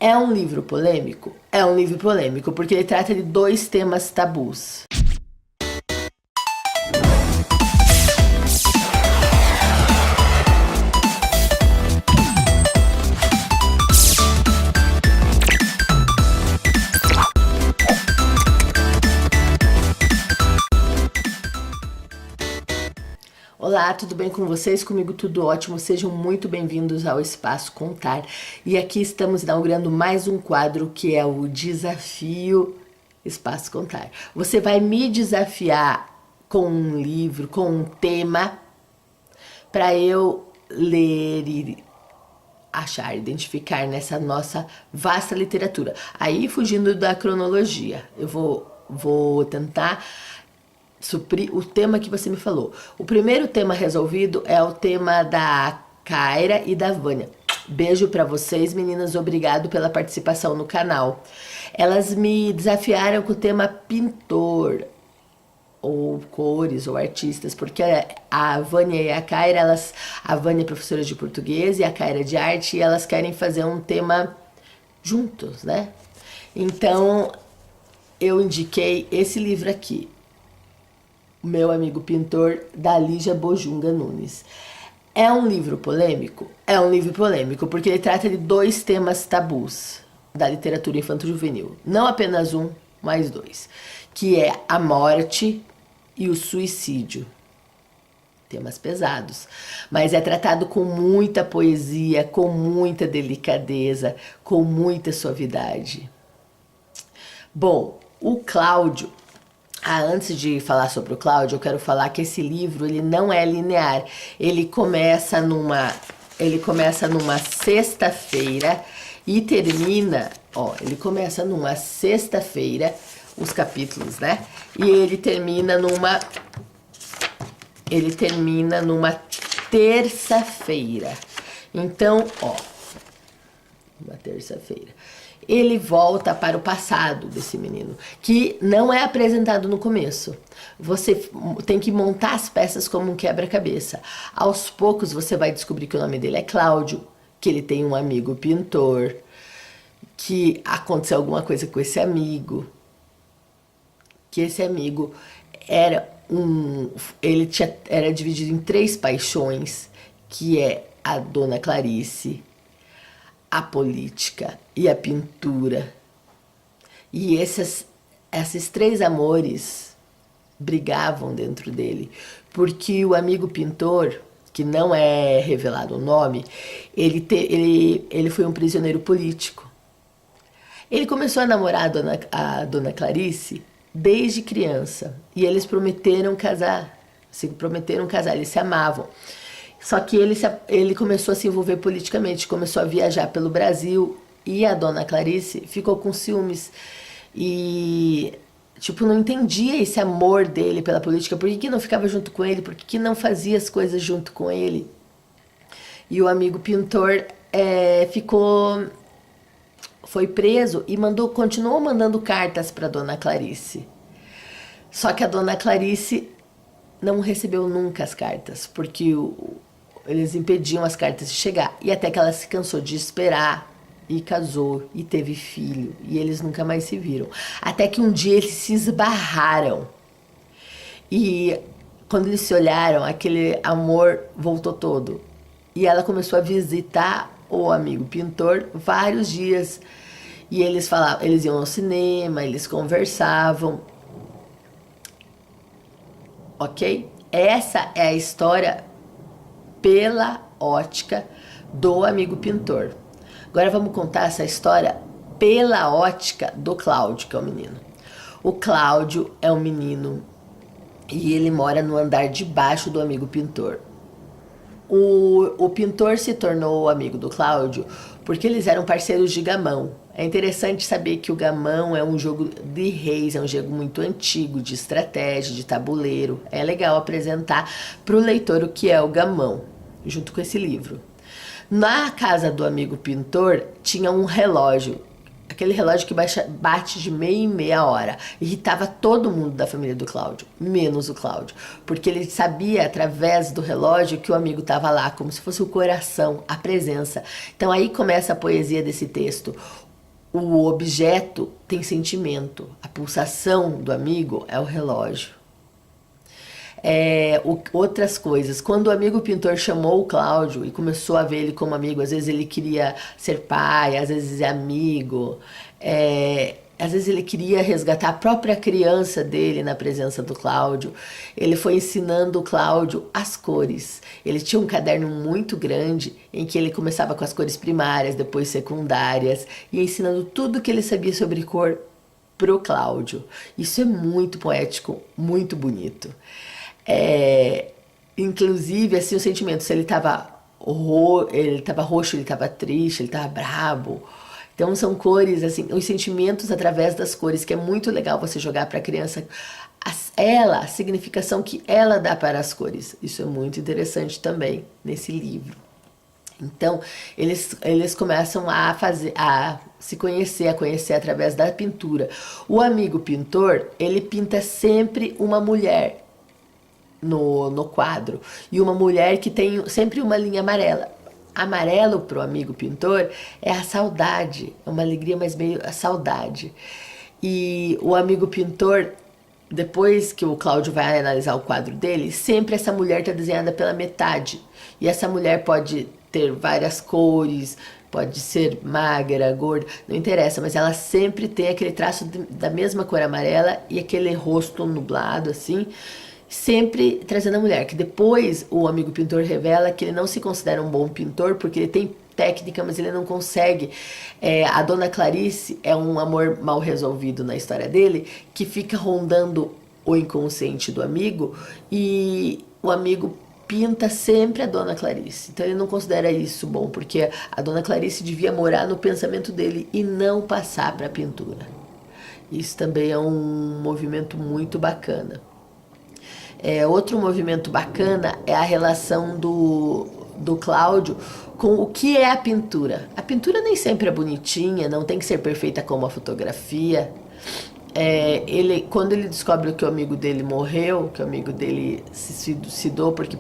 É um livro polêmico? É um livro polêmico, porque ele trata de dois temas tabus. Olá, tudo bem com vocês? Comigo tudo ótimo. Sejam muito bem-vindos ao Espaço Contar. E aqui estamos inaugurando mais um quadro que é o Desafio Espaço Contar. Você vai me desafiar com um livro, com um tema, para eu ler e achar, identificar nessa nossa vasta literatura. Aí, fugindo da cronologia, eu vou tentar suprir o tema que você me falou. O primeiro tema resolvido é o tema da Kaira e da Vânia. Beijo pra vocês, meninas. Obrigado pela participação no canal. Elas me desafiaram com o tema pintor, ou cores, ou artistas, porque a Vânia e a Kaira, a Vânia é professora de português e a Kaira é de arte, e elas querem fazer um tema juntos, né? Então, eu indiquei esse livro aqui, O Meu Amigo Pintor, da Lígia Bojunga Nunes. É um livro polêmico? É um livro polêmico, porque ele trata de dois temas tabus da literatura infanto-juvenil. Não apenas um, mas dois. Que é a morte e o suicídio. Temas pesados. Mas é tratado com muita poesia, com muita delicadeza, com muita suavidade. Bom, o Cláudio... antes de falar sobre o Cláudio, eu quero falar que esse livro ele não é linear. Ele começa numa sexta-feira e termina, ele começa numa sexta-feira, os capítulos, né? E ele termina numa terça-feira. Então, uma terça-feira. Ele volta para o passado desse menino, que não é apresentado no começo. Você tem que montar as peças como um quebra-cabeça. Aos poucos você vai descobrir que o nome dele é Cláudio, que ele tem um amigo pintor, que aconteceu alguma coisa com esse amigo, que esse amigo era dividido em três paixões, que é a Dona Clarice, a política e a pintura. E esses três amores brigavam dentro dele, porque o amigo pintor, que não é revelado o nome, ele foi um prisioneiro político. Ele começou a namorar a Dona Clarice desde criança, e eles prometeram casar, eles se amavam. Só que ele começou a se envolver politicamente, começou a viajar pelo Brasil, e a Dona Clarice ficou com ciúmes e, não entendia esse amor dele pela política. Por que não ficava junto com ele? Por que não fazia as coisas junto com ele? E o amigo pintor foi preso e continuou mandando cartas para Dona Clarice. Só que a Dona Clarice não recebeu nunca as cartas, porque eles impediam as cartas de chegar. E até que ela se cansou de esperar e casou e teve filho. E eles nunca mais se viram. Até que um dia eles se esbarraram. E quando eles se olharam, aquele amor voltou todo. E ela começou a visitar o amigo pintor vários dias. E eles iam ao cinema, eles conversavam. Ok? Essa é a história pela ótica do amigo pintor. Agora vamos contar essa história pela ótica do Cláudio, que é o menino. O Cláudio é um menino e ele mora no andar de baixo do amigo pintor. O pintor se tornou amigo do Cláudio porque eles eram parceiros de gamão. É interessante saber que o gamão é um jogo de reis, é um jogo muito antigo, de estratégia, de tabuleiro. É legal apresentar para o leitor o que é o gamão, junto com esse livro. Na casa do amigo pintor tinha um relógio, aquele relógio que bate de meia em meia hora. Irritava todo mundo da família do Cláudio, menos o Cláudio, porque ele sabia através do relógio que o amigo estava lá, como se fosse o coração, a presença. Então aí começa a poesia desse texto. o objeto tem sentimento. A pulsação do amigo é o relógio. Outras coisas. Quando o amigo pintor chamou o Cláudio e começou a ver ele como amigo, às vezes ele queria ser pai, às vezes é amigo, às vezes ele queria resgatar a própria criança dele na presença do Cláudio. Ele foi ensinando o Cláudio as cores. Ele tinha um caderno muito grande em que ele começava com as cores primárias, depois secundárias, e ensinando tudo que ele sabia sobre cor pro Cláudio. Isso é muito poético, muito bonito. Inclusive, assim, o sentimento, se ele estava roxo, ele estava triste, ele estava brabo. Então são cores, assim, os sentimentos através das cores, que é muito legal você jogar para a criança a significação que ela dá para as cores. Isso é muito interessante também nesse livro. Então, eles começam a se conhecer, a conhecer através da pintura. O amigo pintor, ele pinta sempre uma mulher no quadro. E uma mulher que tem sempre uma linha amarela. Amarelo pro amigo pintor é a saudade, é uma alegria, mas meio a saudade. E o amigo pintor, depois que o Cláudio vai analisar o quadro dele, sempre essa mulher está desenhada pela metade. E essa mulher pode ter várias cores, pode ser magra, gorda, não interessa, mas ela sempre tem aquele traço da mesma cor amarela e aquele rosto nublado assim, sempre trazendo a mulher, que depois o amigo pintor revela que ele não se considera um bom pintor porque ele tem técnica, mas ele não consegue. A Dona Clarice é um amor mal resolvido na história dele, que fica rondando o inconsciente do amigo, e o amigo pinta sempre a Dona Clarice. Então ele não considera isso bom, porque a Dona Clarice devia morar no pensamento dele e não passar para a pintura. Isso também é um movimento muito bacana. Outro movimento bacana é a relação do Cláudio com o que é a pintura. A pintura nem sempre é bonitinha, não tem que ser perfeita como a fotografia. Quando ele descobre que o amigo dele morreu, que o amigo dele se suicidou, porque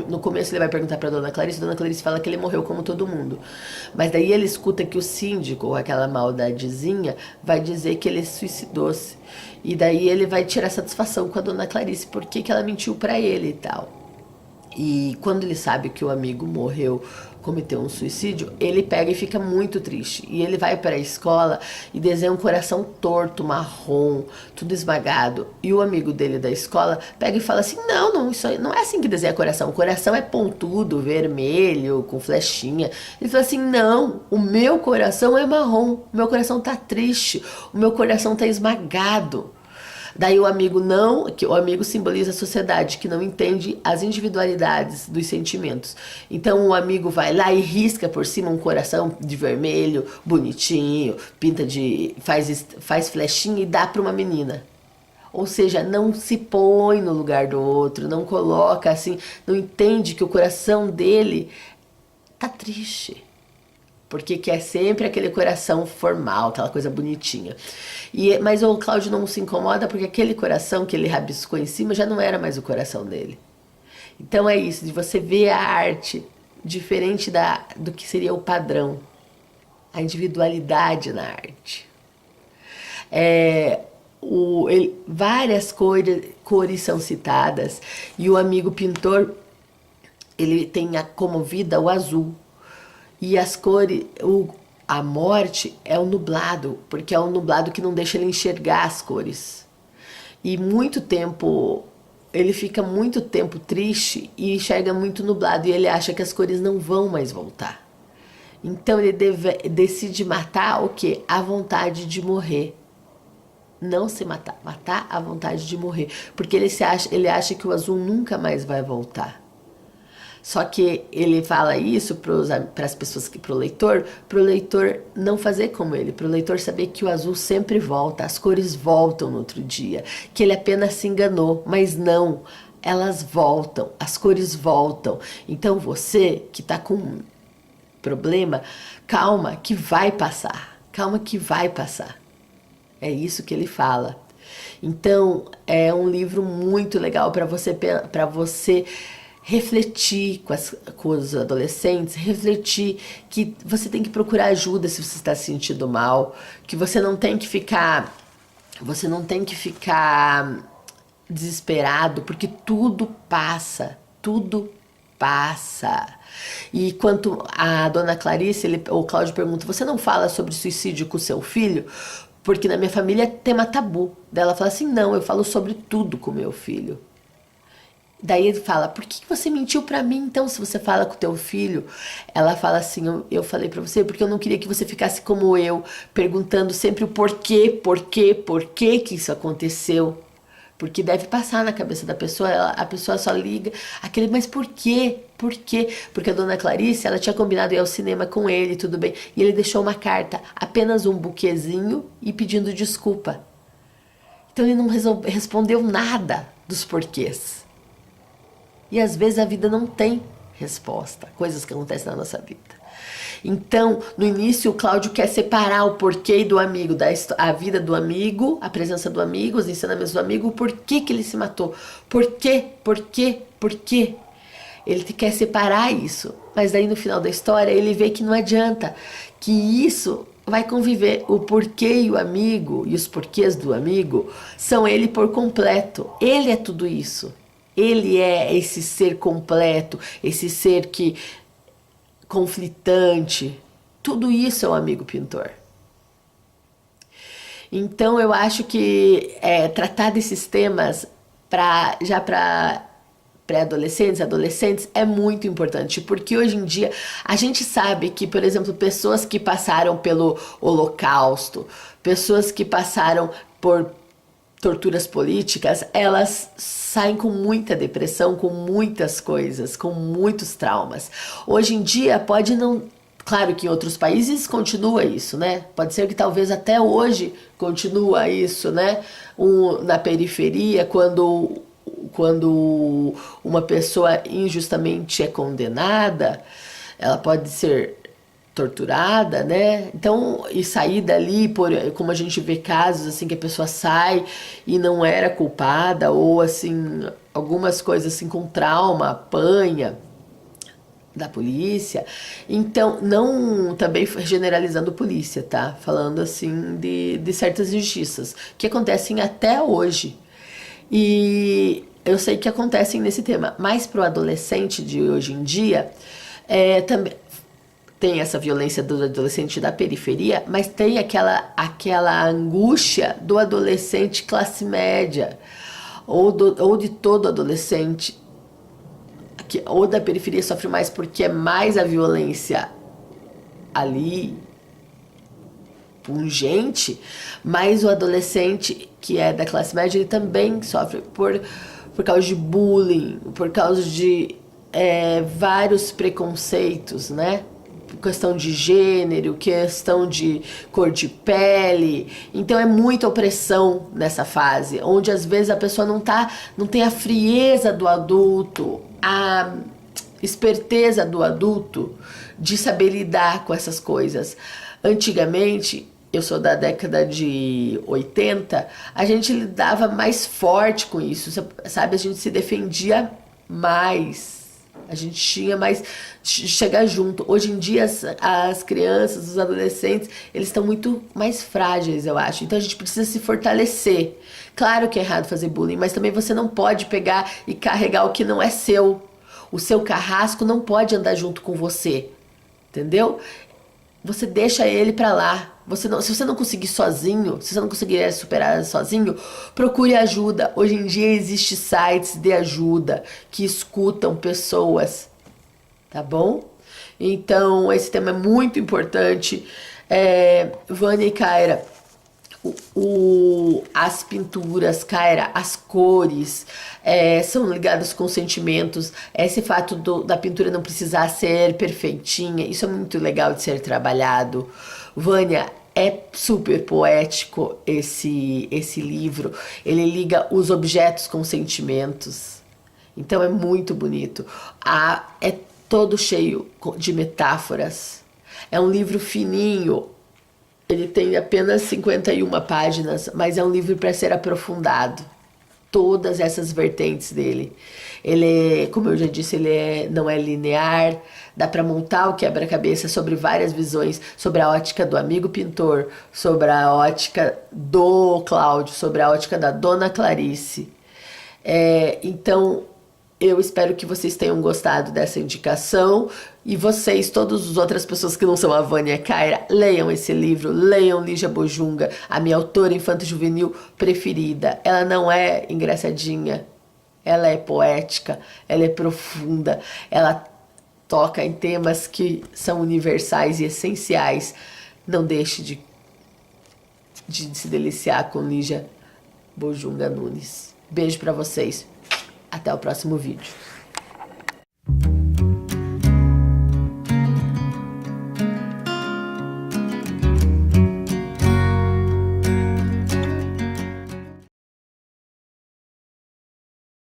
no começo ele vai perguntar para Dona Clarice fala que ele morreu como todo mundo. Mas daí ele escuta que o síndico, aquela maldadezinha, vai dizer que ele suicidou-se. E daí ele vai tirar satisfação com a Dona Clarice, porque que ela mentiu para ele e tal. E quando ele sabe que o amigo morreu, cometeu um suicídio, ele pega e fica muito triste. E ele vai para a escola e desenha um coração torto, marrom, tudo esmagado. E o amigo dele da escola pega e fala assim, não, isso não é assim que desenha coração. O coração é pontudo, vermelho, com flechinha. Ele fala assim, não, o meu coração é marrom, o meu coração tá triste, o meu coração tá esmagado. Daí o amigo que o amigo simboliza a sociedade que não entende as individualidades dos sentimentos. Então o amigo vai lá e risca por cima um coração de vermelho, bonitinho, faz flechinha e dá para uma menina. Ou seja, não se põe no lugar do outro, não coloca assim, não entende que o coração dele tá triste. Porque quer sempre aquele coração formal, aquela coisa bonitinha. Mas o Cláudio não se incomoda porque aquele coração que ele rabiscou em cima já não era mais o coração dele. Então é isso, de você ver a arte diferente do que seria o padrão. A individualidade na arte. Várias cores são citadas e o amigo pintor, ele tem como vida o azul. E as cores, a morte é o nublado, porque é o nublado que não deixa ele enxergar as cores. E ele fica muito tempo triste e enxerga muito nublado, e ele acha que as cores não vão mais voltar. Então ele decide matar o quê? A vontade de morrer. Não se matar a vontade de morrer. Porque ele acha que o azul nunca mais vai voltar. Só que ele fala isso para as pessoas, para o leitor não fazer como ele, para o leitor saber que o azul sempre volta, as cores voltam no outro dia, que ele apenas se enganou, mas não, elas voltam, as cores voltam. Então você que está com problema, calma que vai passar, calma que vai passar. É isso que ele fala. Então é um livro muito legal para você refletir com os adolescentes, refletir que você tem que procurar ajuda se você está se sentindo mal, que você não tem que ficar desesperado, porque tudo passa, tudo passa. E quanto a dona Clarice, o Cláudio pergunta, você não fala sobre suicídio com o seu filho? Porque na minha família é tema tabu. Daí ela fala assim, não, eu falo sobre tudo com meu filho. Daí ele fala, por que você mentiu pra mim então se você fala com o teu filho? Ela fala assim, eu falei pra você porque eu não queria que você ficasse como eu, perguntando sempre o porquê que isso aconteceu. Porque deve passar na cabeça da pessoa, a pessoa só liga aquele, mas por quê? Por quê? Porque a dona Clarice, ela tinha combinado ir ao cinema com ele, tudo bem, e ele deixou uma carta, apenas um buquezinho e pedindo desculpa. Então ele não respondeu nada dos porquês. E às vezes a vida não tem resposta, coisas que acontecem na nossa vida. Então, no início, o Cláudio quer separar o porquê do amigo, a vida do amigo, a presença do amigo, os ensinamentos do amigo, o porquê que ele se matou. Por quê? Ele quer separar isso. Mas daí no final da história, ele vê que não adianta, que isso vai conviver. O porquê e o amigo, e os porquês do amigo, são ele por completo. Ele é tudo isso. Ele é esse ser completo, esse ser que conflitante. Tudo isso é um amigo pintor. Então eu acho que tratar desses temas para pré-adolescentes, adolescentes, é muito importante, porque hoje em dia a gente sabe que, por exemplo, pessoas que passaram pelo Holocausto, pessoas que passaram por torturas políticas, elas saem com muita depressão, com muitas coisas, com muitos traumas. Hoje em dia pode não... Claro que em outros países continua isso, né? Pode ser que talvez até hoje continua isso, né? Na periferia, quando uma pessoa injustamente é condenada, ela pode ser torturada, né? Então, e sair dali, como a gente vê casos assim que a pessoa sai e não era culpada, ou assim, algumas coisas assim com trauma, apanha da polícia. Então, não também generalizando polícia, tá? Falando assim de certas injustiças que acontecem até hoje. E eu sei que acontecem nesse tema, mas pro adolescente de hoje em dia, também tem essa violência do adolescente da periferia, mas tem aquela angústia do adolescente classe média, ou de todo adolescente, ou da periferia sofre mais porque é mais a violência ali, pungente, mas o adolescente que é da classe média, ele também sofre por causa de bullying, por causa de vários preconceitos, né? Questão de gênero, questão de cor de pele. Então é muita opressão nessa fase, onde às vezes a pessoa não tem a frieza do adulto, a esperteza do adulto de saber lidar com essas coisas. Antigamente, eu sou da década de 80, a gente lidava mais forte com isso, sabe? A gente se defendia mais. A gente tinha mais chegar junto. Hoje em dia as crianças, os adolescentes, eles estão muito mais frágeis, eu acho. Então a gente precisa se fortalecer. Claro que é errado fazer bullying, mas também você não pode pegar e carregar o que não é seu. O seu carrasco não pode andar junto com você. Entendeu? Você deixa ele pra lá. Se você não conseguir sozinho, se você não conseguir superar sozinho, procure ajuda. Hoje em dia existem sites de ajuda que escutam pessoas, tá bom? Então, esse tema é muito importante. Vânia e Kaira, as pinturas, Kaira, as cores são ligadas com sentimentos. Esse fato da pintura não precisar ser perfeitinha, isso é muito legal de ser trabalhado. Vânia, é super poético esse livro. Ele liga os objetos com sentimentos. Então é muito bonito. É todo cheio de metáforas. É um livro fininho. Ele tem apenas 51 páginas, mas é um livro para ser aprofundado. todas essas vertentes dele. Ele é, como eu já disse, não é linear, dá para montar o quebra-cabeça sobre várias visões, sobre a ótica do amigo pintor, sobre a ótica do Cláudio, sobre a ótica da Dona Clarice. Então, eu espero que vocês tenham gostado dessa indicação. E vocês, todas as outras pessoas que não são a Vânia e a Kaira, leiam esse livro, leiam Lígia Bojunga, a minha autora infanto-juvenil preferida. Ela não é engraçadinha, ela é poética, ela é profunda, ela toca em temas que são universais e essenciais. Não deixe de se deliciar com Lígia Bojunga Nunes. Beijo pra vocês. Até o próximo vídeo.